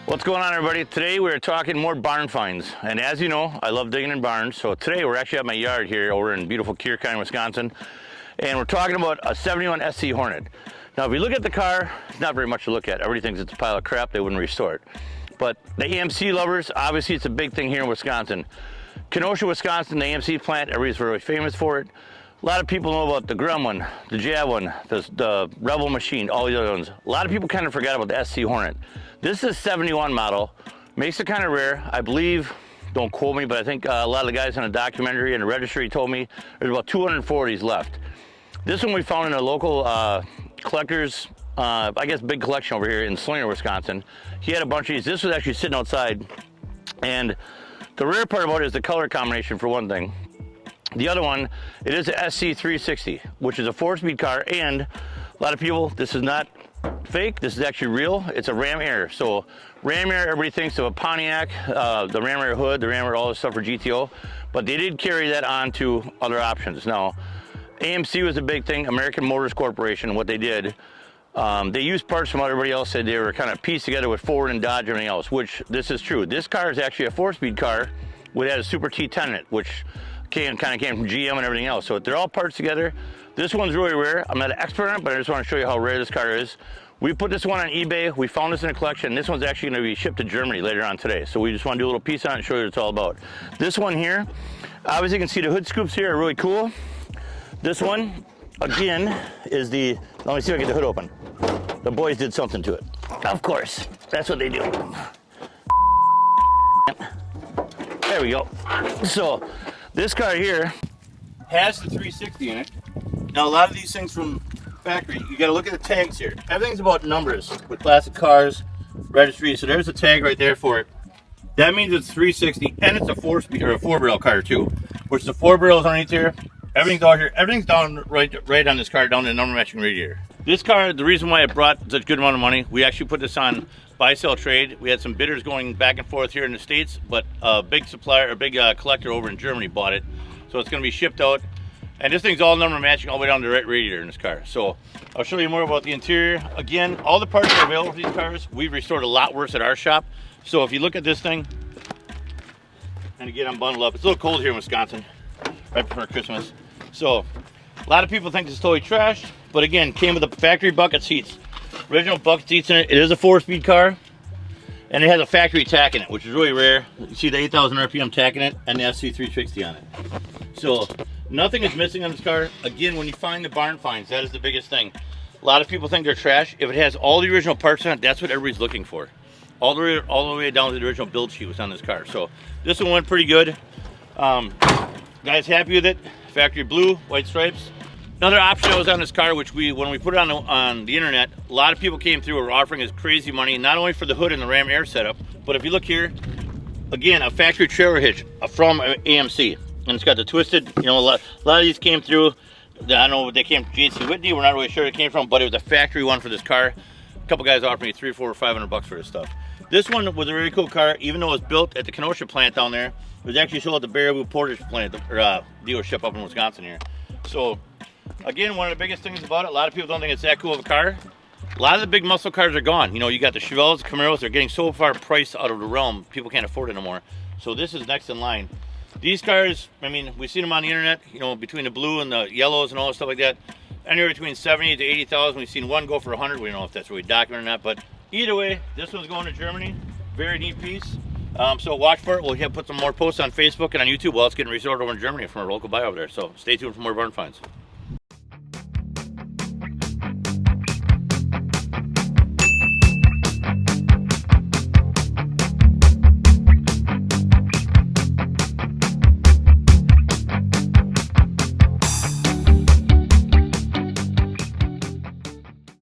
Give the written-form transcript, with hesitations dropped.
What's going on, everybody? Today we're talking more barn finds, and as you know, I love digging in barns. So today we're actually at my yard here over in beautiful Kierkein, Wisconsin, and we're talking about a 71 SC Hornet. Now if you look at the car, it's not very much to look at. Everybody thinks it's a pile of crap, they wouldn't restore it. But the AMC lovers, obviously it's a big thing here in Wisconsin. Kenosha, Wisconsin, the AMC plant, everybody's really famous for it. A lot of people know about the Grum one, the Jab one, the Rebel machine, all these other ones. A lot of people kind of forgot about the SC Hornet. This is a 71 model, makes it kind of rare. I believe, don't quote me, but I think a lot of the guys in the documentary and the registry told me there's about 240s left. This one we found in a local collector's, I guess, big collection over here in Slinger, Wisconsin. He had a bunch of these. This was actually sitting outside. And the rare part about it is the color combination, for one thing. The other one, it is a SC360, which is a 4-speed car, and a lot of people, this is not fake, this is actually real. It's a Ram Air. So Ram Air, everybody thinks of a Pontiac, the Ram Air hood, the Ram Air, all this stuff for GTO, but they did carry that on to other options. Now, AMC was a big thing, American Motors Corporation. What they did, they used parts from what everybody else said. They were kind of pieced together with Ford and Dodge and everything else, which this is true. This car is actually a 4-speed car with a Super T10 in it, which kind of came from GM and everything else. So they're all parts together. This one's really rare. I'm not an expert on it, but I just want to show you how rare this car is. We put this one on eBay. We found this in a collection. This one's actually going to be shipped to Germany later on today. So we just want to do a little piece on it and show you what it's all about. This one here, obviously you can see the hood scoops here are really cool. This one, again, is the, let me see if I can get the hood open. The boys did something to it. Of course, that's what they do. There we go. So this car here has the 360 in it. Now a lot of these things from factory, you got to look at the tags here. Everything's about numbers with classic cars, registry. So there's a tag right there for it. That means it's 360, and it's a 4-speed or a 4-barrel car too, which the 4 barrels underneath here. Everything's out here. Everything's down right on this car, down to the number matching radiator. This car, the reason why it brought such a good amount of money, we actually put this on buy sell trade. We had some bidders going back and forth here in the States, but a big supplier, a big collector over in Germany bought it. So it's going to be shipped out. And this thing's all number matching all the way down to the radiator in this car. So I'll show you more about the interior. Again, all the parts that are available for these cars, we've restored a lot worse at our shop. So if you look at this thing, and again, I'm bundled up. It's a little cold here in Wisconsin, right before Christmas. So a lot of people think it's totally trash, but again, came with the factory bucket seats. Original bucket seats in it. It is a 4-speed car, and it has a factory tack in it, which is really rare. You see the 8,000 RPM tack in it, and the SC360 on it. So nothing is missing on this car. Again, when you find the barn finds, that is the biggest thing. A lot of people think they're trash. If it has all the original parts on it, that's what everybody's looking for. All the way down to the original build sheet was on this car. So this one went pretty good. Guys happy with it. Factory blue, white stripes. Another option that was on this car, which when we put it on the internet, a lot of people came through and were offering us crazy money, not only for the hood and the Ram Air setup, but if you look here, again, a factory trailer hitch from AMC. And it's got the twisted, you know, a lot of these came through. I don't know if they came from JC Whitney, we're not really sure where it came from, but it was a factory one for this car. A couple guys offered me $300, $400, or $500 for this stuff. This one was a really cool car, even though it was built at the Kenosha plant down there. It was actually sold at the Baraboo Portage plant, or dealership up in Wisconsin here. So, again, one of the biggest things about it, a lot of people don't think it's that cool of a car. A lot of the big muscle cars are gone. You know, you got the Chevelles, Camaros, they're getting so far priced out of the realm, people can't afford it anymore. So this is next in line. These cars, I mean, we've seen them on the internet, you know, between the blue and the yellows and all that stuff like that. Anywhere between 70 to 80,000. We've seen one go for 100. We don't know if that's really documented or not, but either way, this one's going to Germany. Very neat piece. So watch for it. We'll put some more posts on Facebook and on YouTube while it's getting restored over in Germany from a local buyer over there. So stay tuned for more barn finds.